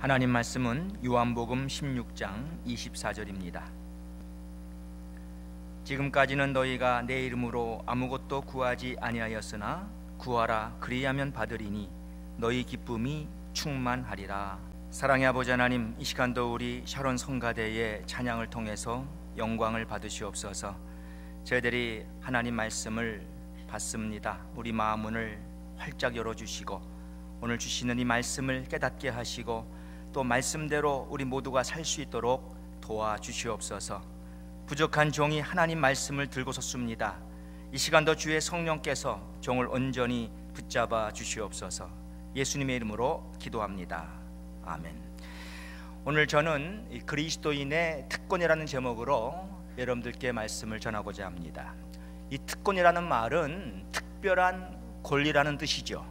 하나님 말씀은 요한복음 16장 24절입니다. 지금까지는 너희가 내 이름으로 아무것도 구하지 아니하였으나 구하라 그리하면 받으리니 너희 기쁨이 충만하리라. 사랑의 아버지 하나님, 이 시간도 우리 샤론 성가대의 찬양을 통해서 영광을 받으시옵소서. 저희들이 하나님 말씀을 받습니다. 우리 마음문을 활짝 열어주시고 오늘 주시는 이 말씀을 깨닫게 하시고 또 말씀대로 우리 모두가 살 수 있도록 도와주시옵소서. 부족한 종이 하나님 말씀을 들고 섰습니다. 이 시간도 주의 성령께서 종을 온전히 붙잡아 주시옵소서. 예수님의 이름으로 기도합니다. 아멘. 오늘 저는 이 그리스도인의 특권이라는 제목으로 여러분들께 말씀을 전하고자 합니다. 이 특권이라는 말은 특별한 권리라는 뜻이죠.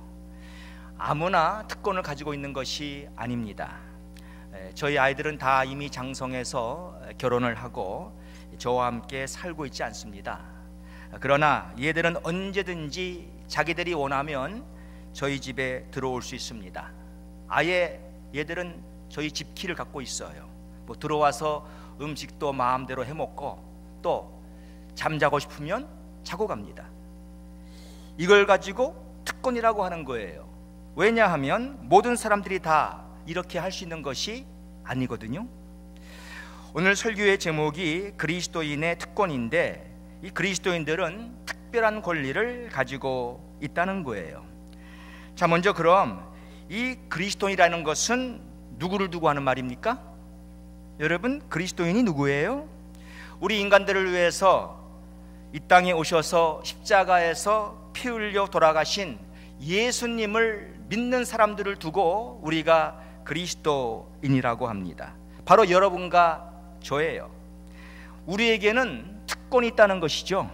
아무나 특권을 가지고 있는 것이 아닙니다. 저희 아이들은 다 이미 장성해서 결혼을 하고 저와 함께 살고 있지 않습니다. 그러나 얘들은 언제든지 자기들이 원하면 저희 집에 들어올 수 있습니다. 아예 얘들은 저희 집 키를 갖고 있어요. 들어와서 음식도 마음대로 해먹고 또 잠자고 싶으면 자고 갑니다. 이걸 가지고 특권이라고 하는 거예요. 왜냐하면 모든 사람들이 다 이렇게 할 수 있는 것이 아니거든요. 오늘 설교의 제목이 그리스도인의 특권인데, 이 그리스도인들은 특별한 권리를 가지고 있다는 거예요. 자, 먼저 그럼 이 그리스도인이라는 것은 누구를 두고 하는 말입니까? 여러분, 그리스도인이 누구예요? 우리 인간들을 위해서 이 땅에 오셔서 십자가에서 피 흘려 돌아가신 예수님을 믿는 사람들을 두고 우리가 그리스도인이라고 합니다. 바로 여러분과 저예요. 우리에게는 특권이 있다는 것이죠.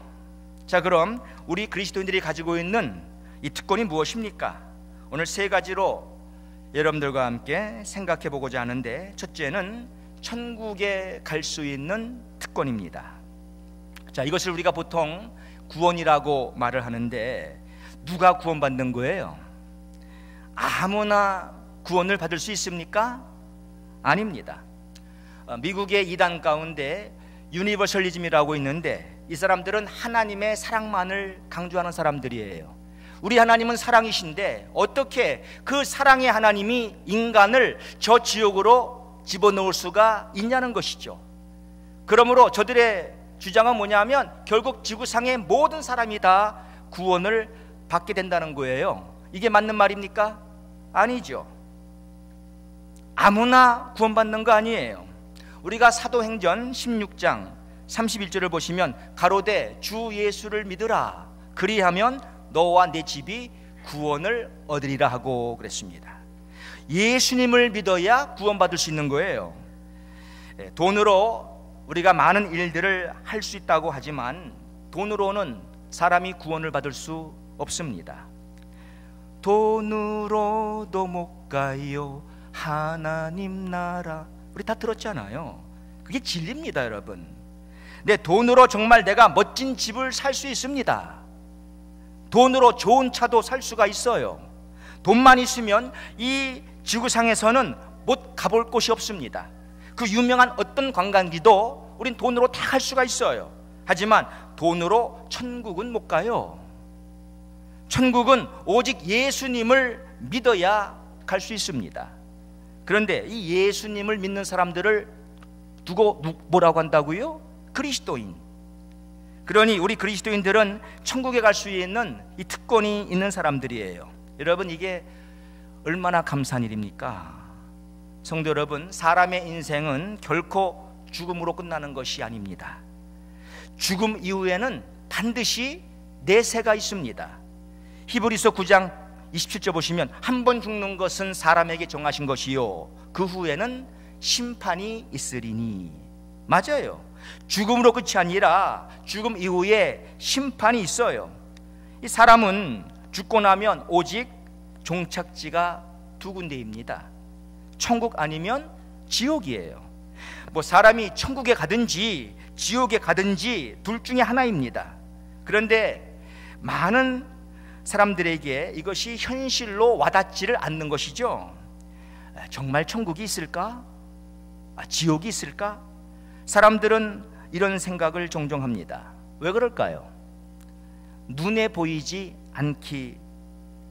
자, 그럼 우리 그리스도인들이 가지고 있는 이 특권이 무엇입니까? 오늘 세 가지로 여러분들과 함께 생각해 보고자 하는데, 첫째는 천국에 갈 수 있는 특권입니다. 자, 이것을 우리가 보통 구원이라고 말을 하는데, 누가 구원받는 거예요? 아무나 구원을 받을 수 있습니까? 아닙니다. 미국의 이단 가운데 유니버셜리즘이라고 있는데, 이 사람들은 하나님의 사랑만을 강조하는 사람들이에요. 우리 하나님은 사랑이신데 어떻게 그 사랑의 하나님이 인간을 저 지옥으로 집어넣을 수가 있냐는 것이죠. 그러므로 저들의 주장은 뭐냐면 결국 지구상의 모든 사람이 다 구원을 받게 된다는 거예요. 이게 맞는 말입니까? 아니죠. 아무나 구원받는 거 아니에요. 우리가 사도행전 16장 31절을 보시면 가로되 주 예수를 믿으라 그리하면 너와 내 집이 구원을 얻으리라 하고 그랬습니다. 예수님을 믿어야 구원받을 수 있는 거예요. 돈으로 우리가 많은 일들을 할 수 있다고 하지만 돈으로는 사람이 구원을 받을 수 없습니다. 돈으로도 못 가요 하나님 나라, 우리 다 들었잖아요. 그게 진리입니다, 여러분. 내 돈으로 정말 내가 멋진 집을 살 수 있습니다. 돈으로 좋은 차도 살 수가 있어요. 돈만 있으면 이 지구상에서는 못 가볼 곳이 없습니다. 그 유명한 어떤 관광지도 우린 돈으로 다 갈 수가 있어요. 하지만 돈으로 천국은 못 가요. 천국은 오직 예수님을 믿어야 갈 수 있습니다. 그런데 이 예수님을 믿는 사람들을 두고 뭐라고 한다고요? 그리스도인. 그러니 우리 그리스도인들은 천국에 갈 수 있는 이 특권이 있는 사람들이에요. 여러분, 이게 얼마나 감사한 일입니까? 성도 여러분, 사람의 인생은 결코 죽음으로 끝나는 것이 아닙니다. 죽음 이후에는 반드시 내세가 있습니다. 히브리서 9장 27절 보시면 한 번 죽는 것은 사람에게 정하신 것이요 그 후에는 심판이 있으리니. 맞아요. 죽음으로 끝이 아니라 죽음 이후에 심판이 있어요. 이 사람은 죽고 나면 오직 종착지가 두 군데입니다. 천국 아니면 지옥이에요. 사람이 천국에 가든지 지옥에 가든지 둘 중에 하나입니다. 그런데 많은 사람들에게 이것이 현실로 와닿지를 않는 것이죠. 정말 천국이 있을까? 지옥이 있을까? 사람들은 이런 생각을 종종 합니다. 왜 그럴까요? 눈에 보이지 않기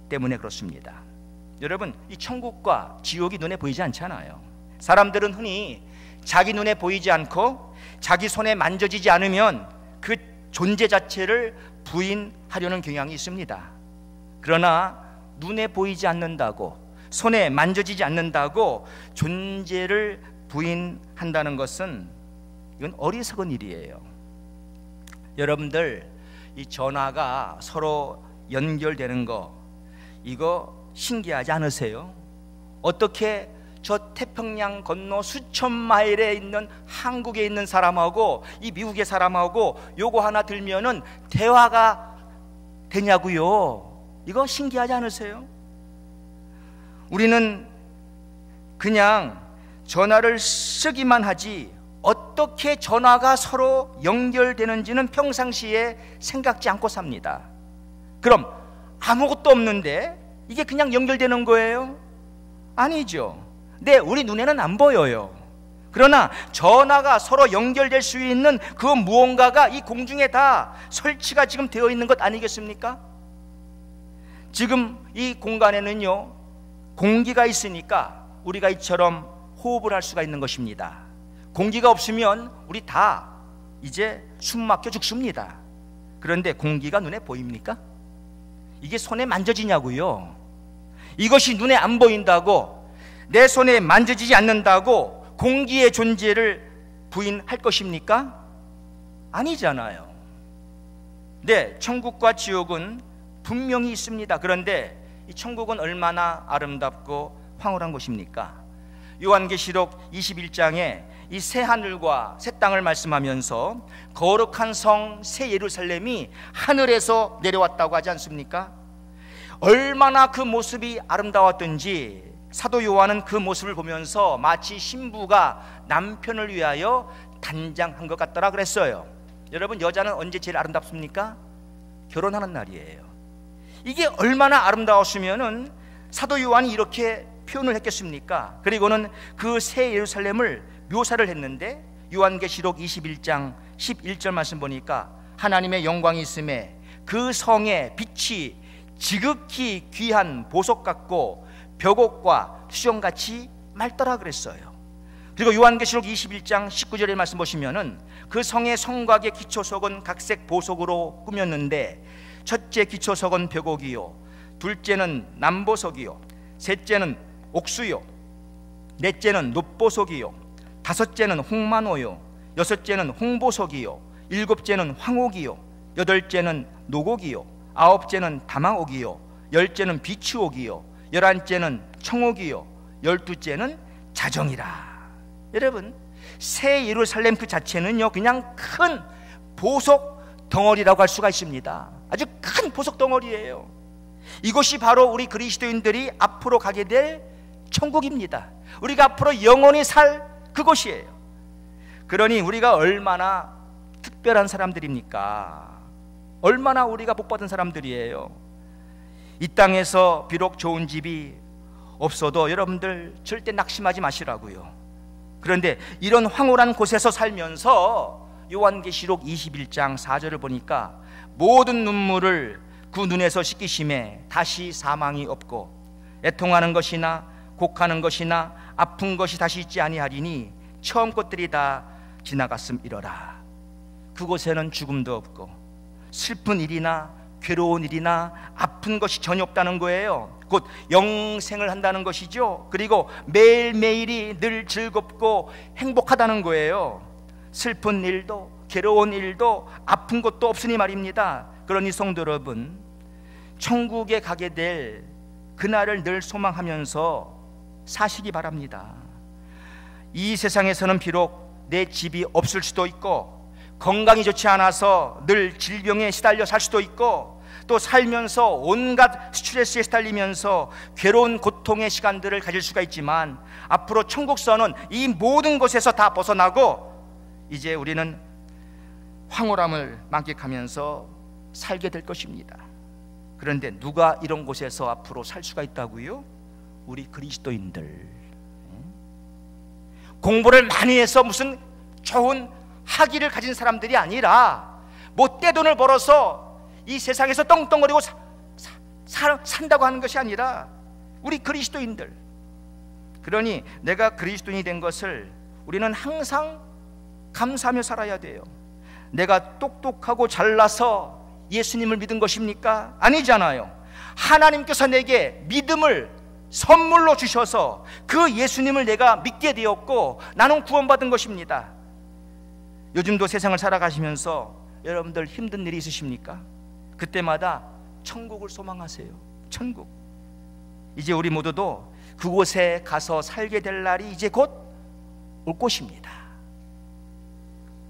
때문에 그렇습니다. 여러분, 이 천국과 지옥이 눈에 보이지 않잖아요. 사람들은 흔히 자기 눈에 보이지 않고 자기 손에 만져지지 않으면 그 존재 자체를 부인하려는 경향이 있습니다. 그러나 눈에 보이지 않는다고, 손에 만져지지 않는다고 존재를 부인한다는 것은 이건 어리석은 일이에요. 여러분들, 이 전화가 서로 연결되는 거, 이거 신기하지 않으세요? 어떻게 저 태평양 건너 수천 마일에 있는 한국에 있는 사람하고 이 미국의 사람하고 요거 하나 들면은 대화가 되냐고요? 이거 신기하지 않으세요? 우리는 그냥 전화를 쓰기만 하지 어떻게 전화가 서로 연결되는지는 평상시에 생각지 않고 삽니다. 그럼 아무것도 없는데 이게 그냥 연결되는 거예요? 아니죠. 네, 우리 눈에는 안 보여요. 그러나 전화가 서로 연결될 수 있는 그 무언가가 이 공중에 다 설치가 지금 되어 있는 것 아니겠습니까? 지금 이 공간에는요, 공기가 있으니까 우리가 이처럼 호흡을 할 수가 있는 것입니다. 공기가 없으면 우리 다 이제 숨 막혀 죽습니다. 그런데 공기가 눈에 보입니까? 이게 손에 만져지냐고요? 이것이 눈에 안 보인다고, 내 손에 만져지지 않는다고 공기의 존재를 부인할 것입니까? 아니잖아요. 네, 천국과 지옥은 분명히 있습니다. 그런데 이 천국은 얼마나 아름답고 황홀한 곳입니까? 요한계시록 21장에 이 새 하늘과 새 땅을 말씀하면서 거룩한 성 새 예루살렘이 하늘에서 내려왔다고 하지 않습니까? 얼마나 그 모습이 아름다웠던지 사도 요한은 그 모습을 보면서 마치 신부가 남편을 위하여 단장한 것 같더라 그랬어요. 여러분, 여자는 언제 제일 아름답습니까? 결혼하는 날이에요. 이게 얼마나 아름다웠으면은 사도 요한이 이렇게 표현을 했겠습니까? 그리고는 그 새 예루살렘을 묘사를 했는데 요한계시록 21장 11절 말씀 보니까 하나님의 영광이 있음에 그 성의 빛이 지극히 귀한 보석 같고 벽옥과 수정같이 맑더라 그랬어요. 그리고 요한계시록 21장 19절의 말씀 보시면은 그 성의 성곽의 기초석은 각색 보석으로 꾸몄는데 첫째 기초석은 벽옥이요, 둘째는 남보석이요, 셋째는 옥수요, 넷째는 놋보석이요, 다섯째는 홍만호요, 여섯째는 홍보석이요, 일곱째는 황옥이요, 여덟째는 노곡이요, 아홉째는 다망옥이요, 열째는 비추옥이요, 열한째는 청옥이요, 열두째는 자정이라. 여러분, 새 예루살렘 그 자체는요 그냥 큰 보석 덩어리라고 할 수가 있습니다. 아주 큰 보석 덩어리예요. 이것이 바로 우리 그리스도인들이 앞으로 가게 될 천국입니다. 우리가 앞으로 영원히 살 그것이에요. 그러니 우리가 얼마나 특별한 사람들입니까? 얼마나 우리가 복받은 사람들이에요. 이 땅에서 비록 좋은 집이 없어도 여러분들 절대 낙심하지 마시라고요. 그런데 이런 황홀한 곳에서 살면서 요한계시록 21장 4절을 보니까 모든 눈물을 그 눈에서 씻기심에 다시 사망이 없고 애통하는 것이나 곡하는 것이나 아픈 것이 다시 있지 아니하리니 처음 것들이 다 지나갔음이러라. 그곳에는 죽음도 없고 슬픈 일이나 괴로운 일이나 아픈 것이 전혀 없다는 거예요. 곧 영생을 한다는 것이죠. 그리고 매일매일이 늘 즐겁고 행복하다는 거예요. 슬픈 일도 괴로운 일도 아픈 것도 없으니 말입니다. 그러니 성도 여러분, 천국에 가게 될 그날을 늘 소망하면서 사시기 바랍니다. 이 세상에서는 비록 내 집이 없을 수도 있고 건강이 좋지 않아서 늘 질병에 시달려 살 수도 있고 또 살면서 온갖 스트레스에 시달리면서 괴로운 고통의 시간들을 가질 수가 있지만 앞으로 천국서는 이 모든 것에서 다 벗어나고 이제 우리는 황홀함을 만끽하면서 살게 될 것입니다. 그런데 누가 이런 곳에서 앞으로 살 수가 있다고요? 우리 그리스도인들. 공부를 많이 해서 무슨 좋은 학위를 가진 사람들이 아니라 뭐 떼돈을 벌어서 이 세상에서 떵떵거리고 산다고 하는 것이 아니라 우리 그리스도인들, 그러니 내가 그리스도인이 된 것을 우리는 항상 감사하며 살아야 돼요. 내가 똑똑하고 잘나서 예수님을 믿은 것입니까? 아니잖아요. 하나님께서 내게 믿음을 선물로 주셔서 그 예수님을 내가 믿게 되었고 나는 구원받은 것입니다. 요즘도 세상을 살아가시면서 여러분들 힘든 일이 있으십니까? 그때마다 천국을 소망하세요. 천국. 이제 우리 모두도 그곳에 가서 살게 될 날이 이제 곧 올 것입니다.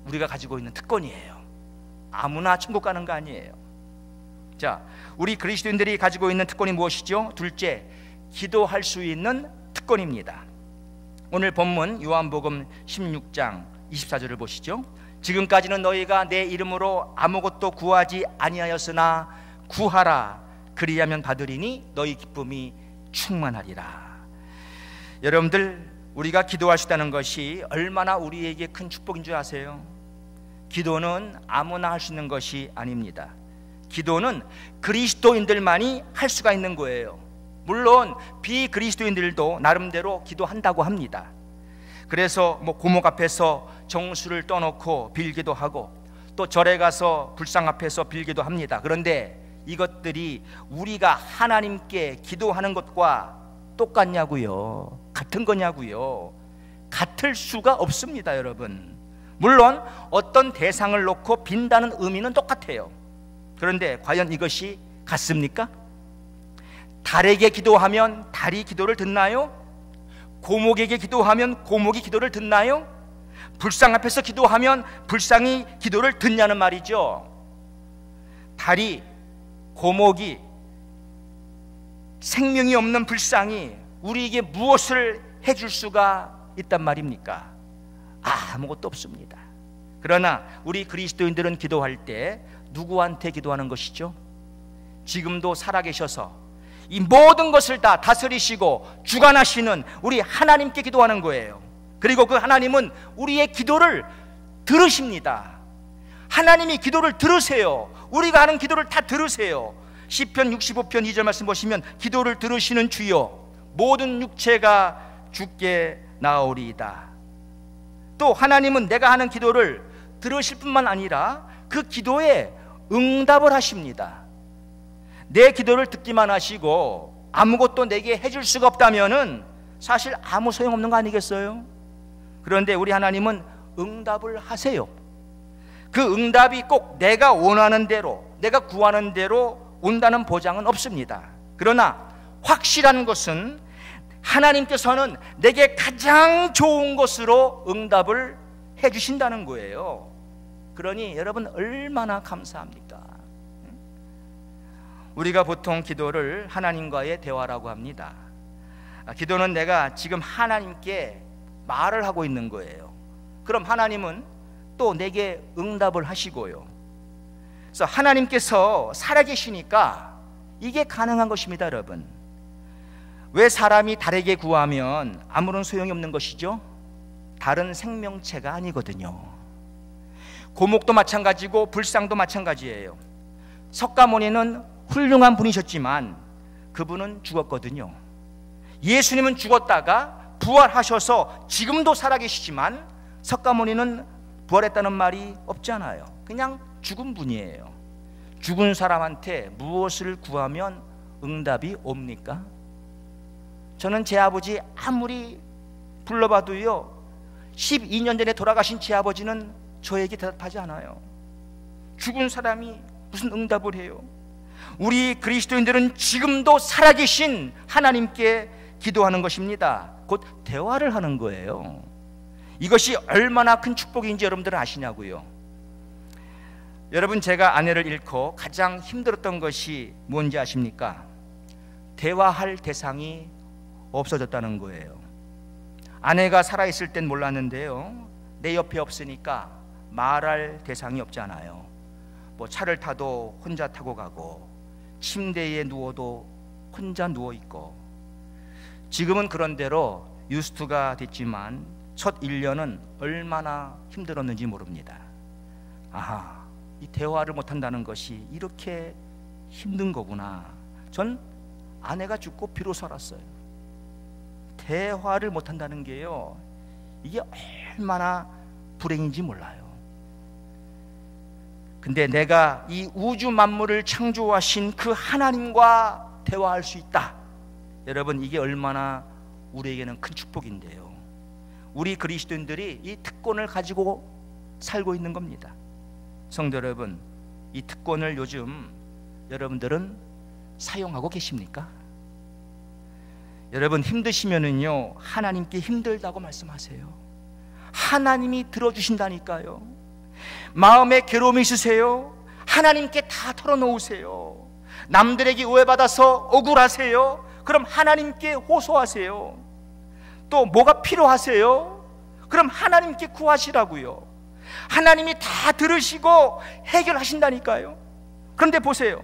우리가 가지고 있는 특권이에요. 아무나 천국 가는 거 아니에요. 자, 우리 그리스도인들이 가지고 있는 특권이 무엇이죠? 둘째, 기도할 수 있는 특권입니다. 오늘 본문 요한복음 16장 24절을 보시죠. 지금까지는 너희가 내 이름으로 아무것도 구하지 아니하였으나 구하라 그리하면 받으리니 너희 기쁨이 충만하리라. 여러분들, 우리가 기도할 수 있다는 것이 얼마나 우리에게 큰 축복인 줄 아세요? 기도는 아무나 할 수 있는 것이 아닙니다. 기도는 그리스도인들만이 할 수가 있는 거예요. 물론 비그리스도인들도 나름대로 기도한다고 합니다. 그래서 뭐 고목 앞에서 정수를 떠놓고 빌기도 하고 또 절에 가서 불상 앞에서 빌기도 합니다. 그런데 이것들이 우리가 하나님께 기도하는 것과 똑같냐고요? 같은 거냐고요? 같을 수가 없습니다, 여러분. 물론 어떤 대상을 놓고 빈다는 의미는 똑같아요. 그런데 과연 이것이 같습니까? 달에게 기도하면 달이 기도를 듣나요? 고목에게 기도하면 고목이 기도를 듣나요? 불상 앞에서 기도하면 불상이 기도를 듣냐는 말이죠. 달이, 고목이, 생명이 없는 불상이 우리에게 무엇을 해줄 수가 있단 말입니까? 아무것도 없습니다. 그러나 우리 그리스도인들은 기도할 때 누구한테 기도하는 것이죠? 지금도 살아계셔서 이 모든 것을 다 다스리시고 주관하시는 우리 하나님께 기도하는 거예요. 그리고 그 하나님은 우리의 기도를 들으십니다. 하나님이 기도를 들으세요. 우리가 하는 기도를 다 들으세요. 시편 65편 2절 말씀 보시면 기도를 들으시는 주여 모든 육체가 주께 나오리이다. 또 하나님은 내가 하는 기도를 들으실 뿐만 아니라 그 기도에 응답을 하십니다. 내 기도를 듣기만 하시고 아무것도 내게 해줄 수가 없다면은 사실 아무 소용없는 거 아니겠어요? 그런데 우리 하나님은 응답을 하세요. 그 응답이 꼭 내가 원하는 대로, 내가 구하는 대로 온다는 보장은 없습니다. 그러나 확실한 것은 하나님께서는 내게 가장 좋은 것으로 응답을 해주신다는 거예요. 그러니 여러분 얼마나 감사합니까? 우리가 보통 기도를 하나님과의 대화라고 합니다. 기도는 내가 지금 하나님께 말을 하고 있는 거예요. 그럼 하나님은 또 내게 응답을 하시고요. 그래서 하나님께서 살아계시니까 이게 가능한 것입니다, 여러분. 왜 사람이 달에게 구하면 아무런 소용이 없는 것이죠? 다른 생명체가 아니거든요. 고목도 마찬가지고 불상도 마찬가지예요. 석가모니는 훌륭한 분이셨지만 그분은 죽었거든요. 예수님은 죽었다가 부활하셔서 지금도 살아계시지만 석가모니는 부활했다는 말이 없잖아요. 그냥 죽은 분이에요. 죽은 사람한테 무엇을 구하면 응답이 옵니까? 저는 제 아버지 아무리 불러봐도요 12년 전에 돌아가신 제 아버지는 저에게 대답하지 않아요. 죽은 사람이 무슨 응답을 해요? 우리 그리스도인들은 지금도 살아계신 하나님께 기도하는 것입니다. 곧 대화를 하는 거예요. 이것이 얼마나 큰 축복인지 여러분들은 아시냐고요. 여러분, 제가 아내를 잃고 가장 힘들었던 것이 뭔지 아십니까? 대화할 대상이 없어졌다는 거예요. 아내가 살아있을 땐 몰랐는데요, 내 옆에 없으니까 말할 대상이 없잖아요. 뭐 차를 타도 혼자 타고 가고 침대에 누워도 혼자 누워있고, 지금은 그런 대로 유스트가 됐지만 첫 1년은 얼마나 힘들었는지 모릅니다. 아하, 이 대화를 못한다는 것이 이렇게 힘든 거구나. 전 아내가 죽고 비로소 알았어요. 대화를 못한다는 게요, 이게 얼마나 불행인지 몰라요. 근데 내가 이 우주 만물을 창조하신 그 하나님과 대화할 수 있다. 여러분, 이게 얼마나 우리에게는 큰 축복인데요. 우리 그리스도인들이 이 특권을 가지고 살고 있는 겁니다. 성도 여러분, 이 특권을 요즘 여러분들은 사용하고 계십니까? 여러분, 힘드시면은요, 하나님께 힘들다고 말씀하세요. 하나님이 들어주신다니까요. 마음에 괴로움이 있으세요? 하나님께 다 털어놓으세요. 남들에게 오해받아서 억울하세요? 그럼 하나님께 호소하세요. 또 뭐가 필요하세요? 그럼 하나님께 구하시라고요. 하나님이 다 들으시고 해결하신다니까요. 그런데 보세요,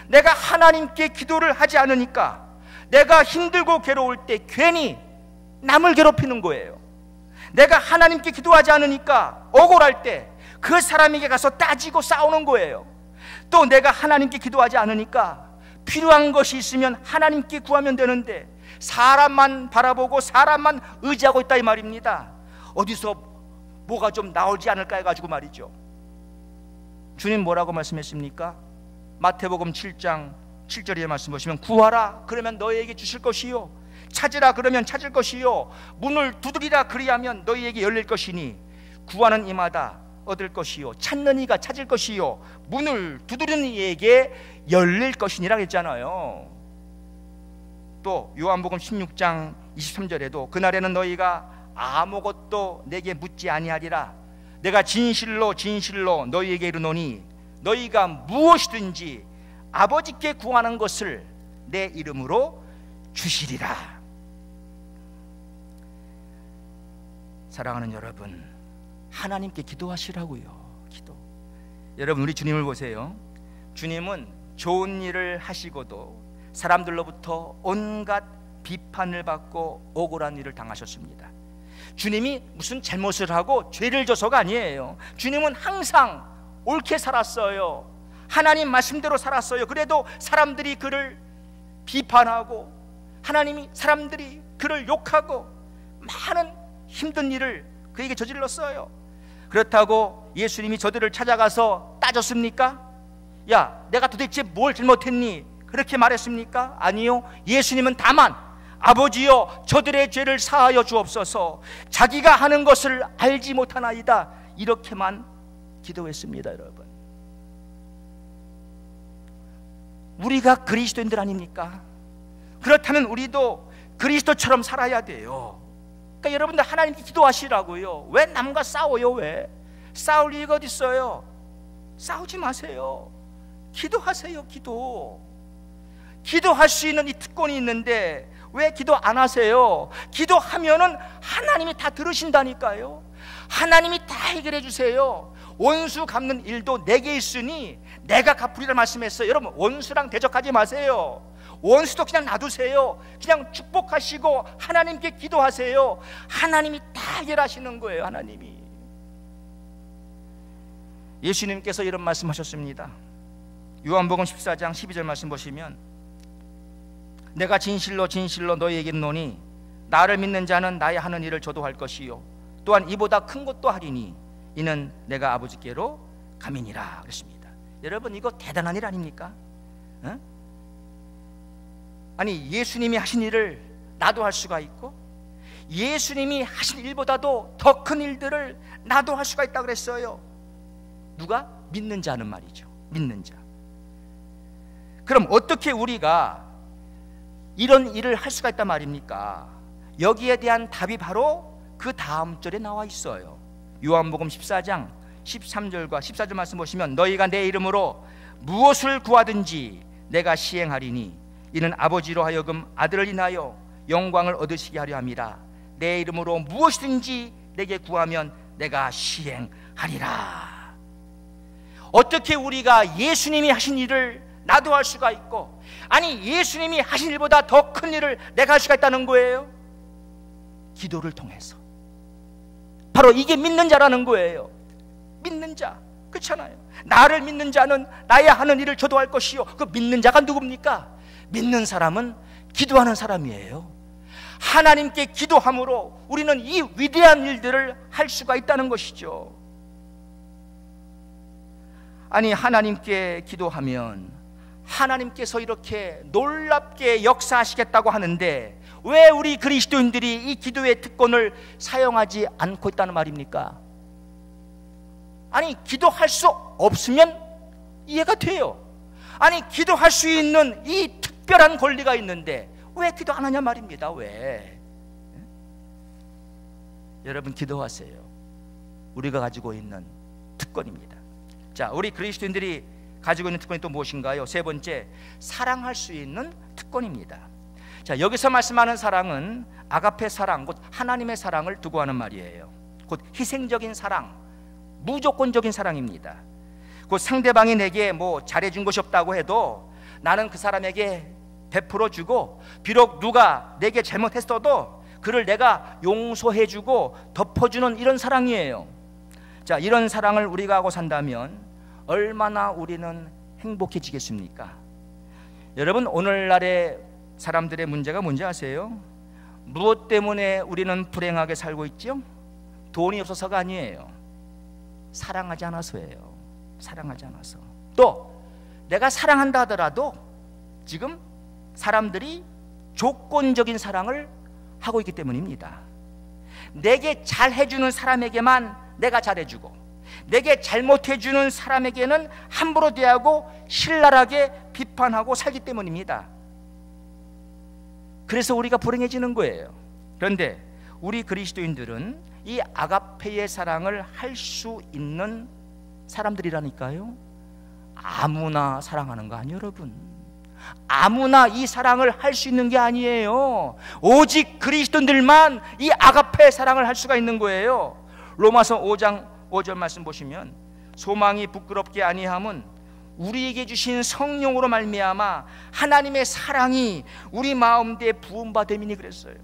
내가 하나님께 기도를 하지 않으니까 내가 힘들고 괴로울 때 괜히 남을 괴롭히는 거예요. 내가 하나님께 기도하지 않으니까 억울할 때 그 사람에게 가서 따지고 싸우는 거예요. 또 내가 하나님께 기도하지 않으니까 필요한 것이 있으면 하나님께 구하면 되는데 사람만 바라보고 사람만 의지하고 있다 이 말입니다. 어디서 뭐가 좀 나오지 않을까 해가지고 말이죠. 주님 뭐라고 말씀했습니까? 마태복음 7장 7절의 말씀 보시면, 구하라 그러면 너희에게 주실 것이요, 찾으라 그러면 찾을 것이요, 문을 두드리라 그리하면 너희에게 열릴 것이니 구하는 이마다 얻을 것이요, 찾는 이가 찾을 것이요, 문을 두드리는 이에게 열릴 것이니라 했잖아요. 또 요한복음 16장 23절에도 그날에는 너희가 아무것도 내게 묻지 아니하리라. 내가 진실로 진실로 너희에게 이르노니 너희가 무엇이든지 아버지께 구하는 것을 내 이름으로 주시리라. 사랑하는 여러분, 하나님께 기도하시라고요. 기도. 여러분, 우리 주님을 보세요. 주님은 좋은 일을 하시고도 사람들로부터 온갖 비판을 받고 억울한 일을 당하셨습니다. 주님이 무슨 잘못을 하고 죄를 져서가 아니에요. 주님은 항상 옳게 살았어요. 하나님 말씀대로 살았어요. 그래도 사람들이 그를 비판하고 사람들이 그를 욕하고 많은 힘든 일을 그에게 저질렀어요. 그렇다고 예수님이 저들을 찾아가서 따졌습니까? 야, 내가 도대체 뭘 잘못했니? 그렇게 말했습니까? 아니요. 예수님은 다만 아버지여 저들의 죄를 사하여 주옵소서, 자기가 하는 것을 알지 못하나이다, 이렇게만 기도했습니다. 여러분, 우리가 그리스도인들 아닙니까? 그렇다면 우리도 그리스도처럼 살아야 돼요. 그러니까 여러분들 하나님께 기도하시라고요. 왜 남과 싸워요? 왜? 싸울 이유가 어디 있어요? 싸우지 마세요. 기도하세요. 기도할 수 있는 이 특권이 있는데 왜 기도 안 하세요? 기도하면은 하나님이 다 들으신다니까요. 하나님이 다 해결해 주세요. 원수 갚는 일도 내게 있으니 내가 갚으리라 말씀했어요. 여러분, 원수랑 대적하지 마세요. 원수도 그냥 놔두세요. 그냥 축복하시고 하나님께 기도하세요. 하나님이 다 해결하시는 거예요. 하나님이. 예수님께서 이런 말씀하셨습니다. 요한복음 14장 12절 말씀 보시면, 내가 진실로 진실로 너희에게 이르노니 나를 믿는 자는 나의 하는 일을 저도 할 것이요 또한 이보다 큰 것도 하리니 이는 내가 아버지께로 감이니라 그랬습니다. 여러분, 이거 대단한 일 아닙니까? 아니, 예수님이 하신 일을 나도 할 수가 있고 예수님이 하신 일보다도 더 큰 일들을 나도 할 수가 있다고 그랬어요. 누가? 믿는 자는 말이죠. 믿는 자. 그럼 어떻게 우리가 이런 일을 할 수가 있단 말입니까? 여기에 대한 답이 바로 그 다음 절에 나와 있어요. 요한복음 14장 13절과 14절 말씀 보시면, 너희가 내 이름으로 무엇을 구하든지 내가 시행하리니 이는 아버지로 하여금 아들을 인하여 영광을 얻으시게 하려 함이라. 내 이름으로 무엇이든지 내게 구하면 내가 시행하리라. 어떻게 우리가 예수님이 하신 일을 나도 할 수가 있고, 아니 예수님이 하신 일보다 더 큰 일을 내가 할 수가 있다는 거예요? 기도를 통해서. 바로 이게 믿는 자라는 거예요. 믿는 자, 그렇잖아요. 나를 믿는 자는 나의 하는 일을 저도 할 것이요. 그 믿는 자가 누굽니까? 믿는 사람은 기도하는 사람이에요. 하나님께 기도함으로 우리는 이 위대한 일들을 할 수가 있다는 것이죠. 아니, 하나님께 기도하면 하나님께서 이렇게 놀랍게 역사하시겠다고 하는데 왜 우리 그리스도인들이 이 기도의 특권을 사용하지 않고 있다는 말입니까? 아니, 기도할 수 없으면 이해가 돼요. 아니, 기도할 수 있는 이 특별한 권리가 있는데 왜 기도 안 하냐 말입니다. 왜? 여러분, 기도하세요. 우리가 가지고 있는 특권입니다. 자, 우리 그리스도인들이 가지고 있는 특권이 또 무엇인가요? 세 번째, 사랑할 수 있는 특권입니다. 자, 여기서 말씀하는 사랑은 아가페 사랑, 곧 하나님의 사랑을 두고 하는 말이에요. 곧 희생적인 사랑, 무조건적인 사랑입니다. 곧 상대방이 내게 뭐 잘해준 것이 없다고 해도 나는 그 사람에게 베풀어주고, 비록 누가 내게 잘못했어도 그를 내가 용서해주고 덮어주는 이런 사랑이에요. 자, 이런 사랑을 우리가 하고 산다면 얼마나 우리는 행복해지겠습니까? 여러분, 오늘날의 사람들의 문제가 뭔지 아세요? 무엇 때문에 우리는 불행하게 살고 있죠? 돈이 없어서가 아니에요. 사랑하지 않아서예요. 사랑하지 않아서. 또 내가 사랑한다 하더라도 지금 사람들이 조건적인 사랑을 하고 있기 때문입니다. 내게 잘해주는 사람에게만 내가 잘해주고, 내게 잘못해주는 사람에게는 함부로 대하고 신랄하게 비판하고 살기 때문입니다. 그래서 우리가 불행해지는 거예요. 그런데 우리 그리스도인들은 이 아가페의 사랑을 할 수 있는 사람들이라니까요. 아무나 사랑하는 거 아니에요, 여러분. 아무나 이 사랑을 할 수 있는 게 아니에요. 오직 그리스도인들만 이 아가페의 사랑을 할 수가 있는 거예요. 로마서 5장 5절 말씀 보시면, 소망이 부끄럽게 아니함은 우리에게 주신 성령으로 말미암아 하나님의 사랑이 우리 마음대에 부음받음이니 그랬어요.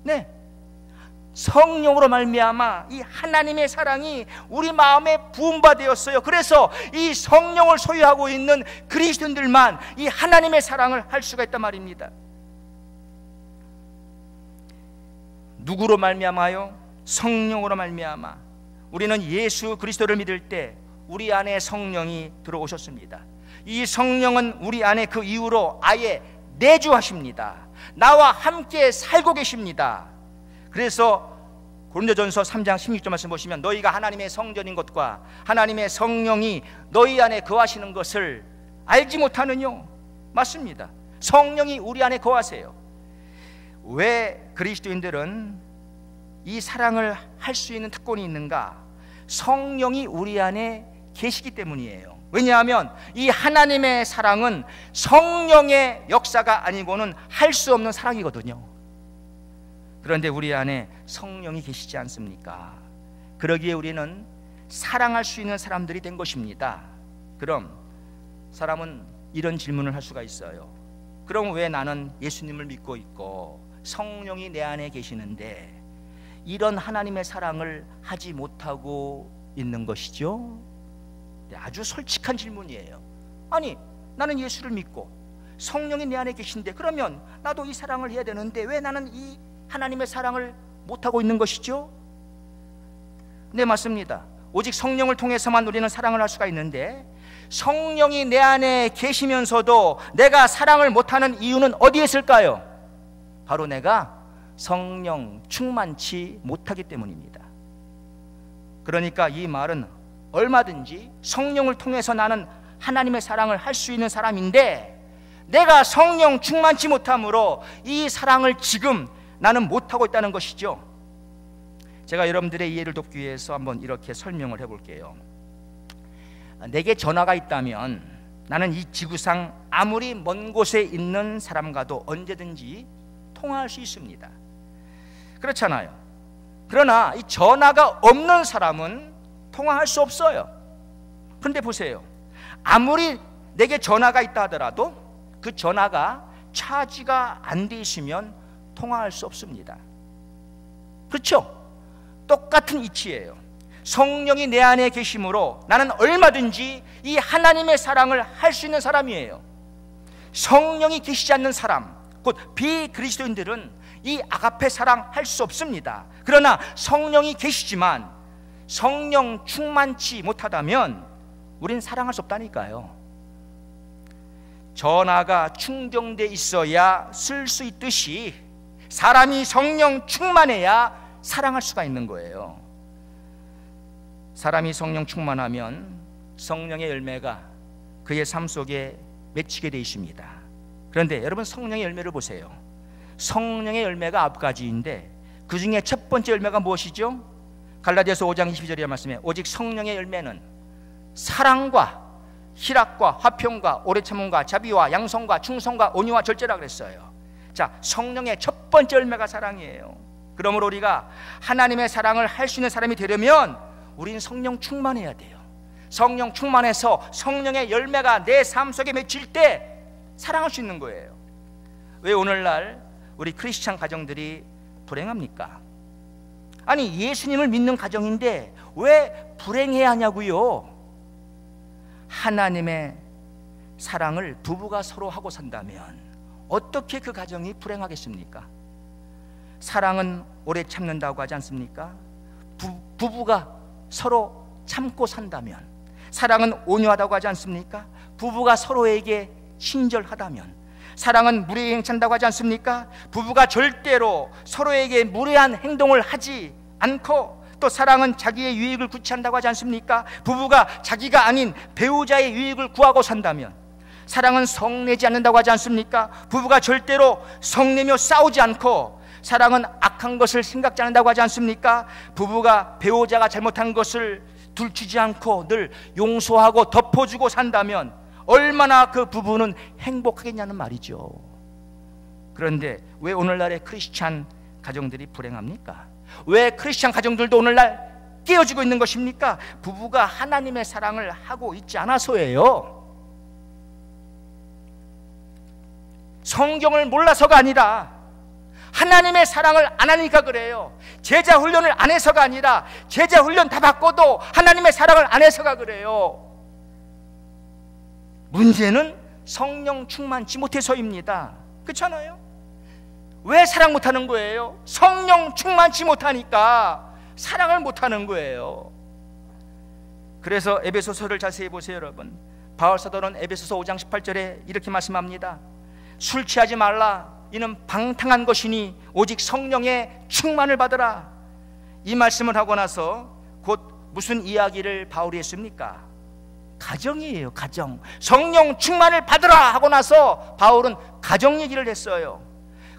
네, 성령으로 말미암아 이 하나님의 사랑이 우리 마음에 부음받았어요. 그래서 이 성령을 소유하고 있는 그리스도인들만 이 하나님의 사랑을 할 수가 있단 말입니다. 누구로 말미암아요? 성령으로 말미암아. 우리는 예수 그리스도를 믿을 때 우리 안에 성령이 들어오셨습니다. 이 성령은 우리 안에 그 이후로 아예 내주하십니다. 나와 함께 살고 계십니다. 그래서 고린도전서 3장 16절 말씀 보시면, 너희가 하나님의 성전인 것과 하나님의 성령이 너희 안에 거하시는 것을 알지 못하느뇨? 맞습니다. 성령이 우리 안에 거하세요. 왜 그리스도인들은 이 사랑을 할 수 있는 특권이 있는가? 성령이 우리 안에 계시기 때문이에요. 왜냐하면 이 하나님의 사랑은 성령의 역사가 아니고는 할 수 없는 사랑이거든요. 그런데 우리 안에 성령이 계시지 않습니까? 그러기에 우리는 사랑할 수 있는 사람들이 된 것입니다. 그럼 사람은 이런 질문을 할 수가 있어요. 그럼 왜 나는 예수님을 믿고 있고 성령이 내 안에 계시는데 이런 하나님의 사랑을 하지 못하고 있는 것이죠? 네, 아주 솔직한 질문이에요. 아니, 나는 예수를 믿고 성령이 내 안에 계신데 그러면 나도 이 사랑을 해야 되는데 왜 나는 이 하나님의 사랑을 못하고 있는 것이죠? 네, 맞습니다. 오직 성령을 통해서만 우리는 사랑을 할 수가 있는데, 성령이 내 안에 계시면서도 내가 사랑을 못하는 이유는 어디에 있을까요? 바로 내가 성령 충만치 못하기 때문입니다. 그러니까 이 말은 얼마든지 성령을 통해서 나는 하나님의 사랑을 할 수 있는 사람인데, 내가 성령 충만치 못함으로 이 사랑을 지금 나는 못하고 있다는 것이죠. 제가 여러분들의 이해를 돕기 위해서 한번 이렇게 설명을 해볼게요. 내게 전화가 있다면 나는 이 지구상 아무리 먼 곳에 있는 사람과도 언제든지 통화할 수 있습니다. 그렇잖아요. 그러나 이 전화가 없는 사람은 통화할 수 없어요. 그런데 보세요. 아무리 내게 전화가 있다 하더라도 그 전화가 차지가 안 돼 있으면 통화할 수 없습니다. 그렇죠? 똑같은 이치예요. 성령이 내 안에 계심으로 나는 얼마든지 이 하나님의 사랑을 할 수 있는 사람이에요. 성령이 계시지 않는 사람, 곧 비그리스도인들은 이 아가페 사랑 할 수 없습니다. 그러나 성령이 계시지만 성령 충만치 못하다면 우린 사랑할 수 없다니까요. 전화가 충전돼 있어야 쓸 수 있듯이 사람이 성령 충만해야 사랑할 수가 있는 거예요. 사람이 성령 충만하면 성령의 열매가 그의 삶 속에 맺히게 되어 있습니다. 그런데 여러분, 성령의 열매를 보세요. 성령의 열매가 9가지인데 그 중에 첫 번째 열매가 무엇이죠? 갈라디아서 5장 22절의 말씀에 오직 성령의 열매는 사랑과 희락과 화평과 오래 참음과 자비와 양성과 충성과 온유와 절제라 그랬어요. 자, 성령의 첫 번째 열매가 사랑이에요. 그러므로 우리가 하나님의 사랑을 할 수 있는 사람이 되려면 우린 성령 충만해야 돼요. 성령 충만해서 성령의 열매가 내 삶 속에 맺힐 때 사랑할 수 있는 거예요. 왜 오늘날 우리 크리스찬 가정들이 불행합니까? 아니, 예수님을 믿는 가정인데 왜 불행해야 하냐고요? 하나님의 사랑을 부부가 서로 하고 산다면 어떻게 그 가정이 불행하겠습니까? 사랑은 오래 참는다고 하지 않습니까? 부부가 서로 참고 산다면, 사랑은 온유하다고 하지 않습니까? 부부가 서로에게 친절하다면, 사랑은 무례히 행차한다고 하지 않습니까? 부부가 절대로 서로에게 무례한 행동을 하지 않고, 또 사랑은 자기의 유익을 구취한다고 하지 않습니까? 부부가 자기가 아닌 배우자의 유익을 구하고 산다면, 사랑은 성내지 않는다고 하지 않습니까? 부부가 절대로 성내며 싸우지 않고, 사랑은 악한 것을 생각지 않는다고 하지 않습니까? 부부가 배우자가 잘못한 것을 둘치지 않고 늘 용서하고 덮어주고 산다면 얼마나 그 부부는 행복하겠냐는 말이죠. 그런데 왜 오늘날의 크리스찬 가정들이 불행합니까? 왜 크리스찬 가정들도 오늘날 깨어지고 있는 것입니까? 부부가 하나님의 사랑을 하고 있지 않아서예요. 성경을 몰라서가 아니라 하나님의 사랑을 안 하니까 그래요. 제자 훈련을 안 해서가 아니라 제자 훈련 다 받고도 하나님의 사랑을 안 해서가 그래요. 문제는 성령 충만치 못해서입니다. 그렇잖아요? 왜 사랑 못하는 거예요? 성령 충만치 못하니까 사랑을 못하는 거예요. 그래서 에베소서를 자세히 보세요. 여러분, 바울 사도는 에베소서 5장 18절에 이렇게 말씀합니다. 술 취하지 말라. 이는 방탕한 것이니 오직 성령의 충만을 받으라. 이 말씀을 하고 나서 곧 무슨 이야기를 바울이 했습니까? 가정이에요. 가정. 성령 충만을 받으라 하고 나서 바울은 가정 얘기를 했어요.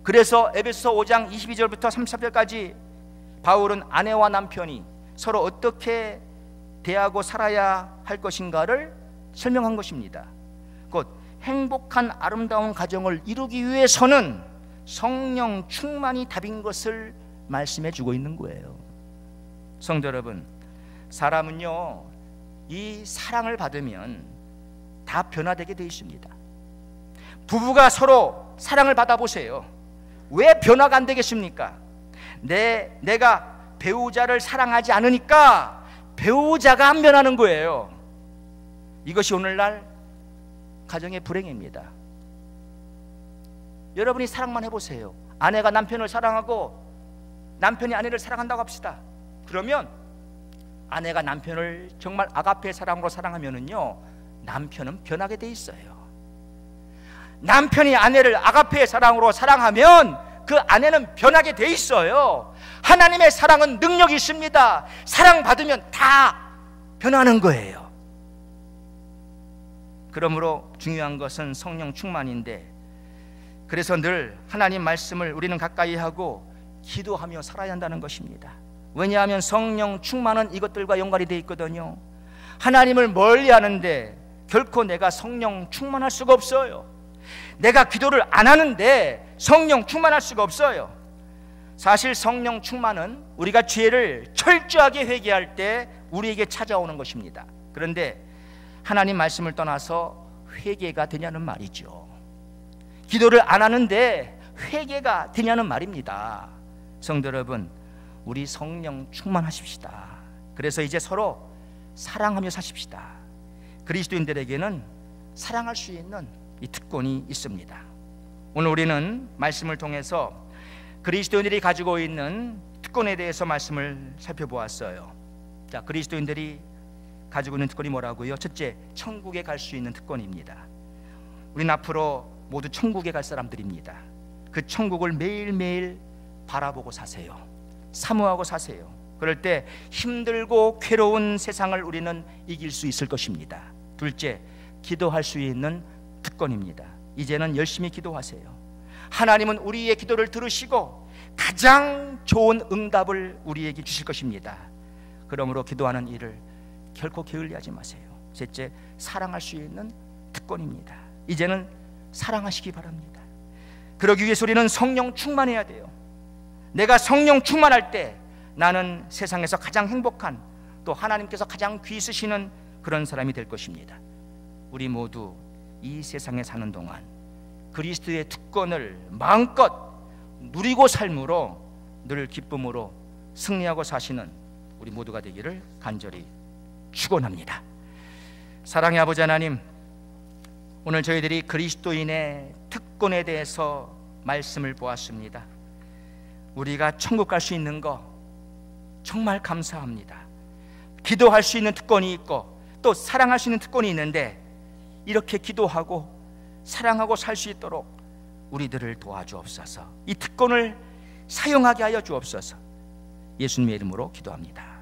그래서 에베소서 5장 22절부터 33절까지 바울은 아내와 남편이 서로 어떻게 대하고 살아야 할 것인가를 설명한 것입니다. 곧 행복한 아름다운 가정을 이루기 위해서는 성령 충만이 답인 것을 말씀해 주고 있는 거예요. 성도 여러분, 사람은요, 이 사랑을 받으면 다 변화되게 되어 있습니다. 부부가 서로 사랑을 받아보세요. 왜 변화가 안 되겠습니까? 내가 배우자를 사랑하지 않으니까 배우자가 안 변하는 거예요. 이것이 오늘날 가정의 불행입니다. 여러분이 사랑만 해보세요. 아내가 남편을 사랑하고 남편이 아내를 사랑한다고 합시다. 그러면 아내가 남편을 정말 아가페 사랑으로 사랑하면은요, 남편은 변하게 돼 있어요. 남편이 아내를 아가페 사랑으로 사랑하면 그 아내는 변하게 돼 있어요. 하나님의 사랑은 능력이 있습니다. 사랑받으면 다 변하는 거예요. 그러므로 중요한 것은 성령 충만인데, 그래서 늘 하나님 말씀을 우리는 가까이 하고 기도하며 살아야 한다는 것입니다. 왜냐하면 성령 충만은 이것들과 연관이 되어 있거든요. 하나님을 멀리 하는데 결코 내가 성령 충만할 수가 없어요. 내가 기도를 안 하는데 성령 충만할 수가 없어요. 사실 성령 충만은 우리가 죄를 철저하게 회개할 때 우리에게 찾아오는 것입니다. 그런데 하나님 말씀을 떠나서 회개가 되냐는 말이죠. 기도를 안 하는데 회개가 되냐는 말입니다. 성도 여러분, 우리 성령 충만하십시다. 그래서 이제 서로 사랑하며 사십시다. 그리스도인들에게는 사랑할 수 있는 이 특권이 있습니다. 오늘 우리는 말씀을 통해서 그리스도인들이 가지고 있는 특권에 대해서 말씀을 살펴보았어요. 자, 그리스도인들이 가지고 있는 특권이 뭐라고요? 첫째, 천국에 갈 수 있는 특권입니다. 우리는 앞으로 모두 천국에 갈 사람들입니다. 그 천국을 매일매일 바라보고 사세요. 사모하고 사세요. 그럴 때 힘들고 괴로운 세상을 우리는 이길 수 있을 것입니다. 둘째, 기도할 수 있는 특권입니다. 이제는 열심히 기도하세요. 하나님은 우리의 기도를 들으시고 가장 좋은 응답을 우리에게 주실 것입니다. 그러므로 기도하는 일을 결코 게을리하지 마세요. 셋째, 사랑할 수 있는 특권입니다. 이제는 사랑하시기 바랍니다. 그러기 위해서 우리는 성령 충만해야 돼요. 내가 성령 충만할 때 나는 세상에서 가장 행복한, 또 하나님께서 가장 귀 쓰시는 그런 사람이 될 것입니다. 우리 모두 이 세상에 사는 동안 그리스도의 특권을 마음껏 누리고 삶으로 늘 기쁨으로 승리하고 사시는 우리 모두가 되기를 간절히 축원합니다. 사랑의 아버지 하나님, 오늘 저희들이 그리스도인의 특권에 대해서 말씀을 보았습니다. 우리가 천국 갈 수 있는 거 정말 감사합니다. 기도할 수 있는 특권이 있고 또 사랑할 수 있는 특권이 있는데, 이렇게 기도하고 사랑하고 살 수 있도록 우리들을 도와주옵소서. 이 특권을 사용하게 하여 주옵소서. 예수님의 이름으로 기도합니다.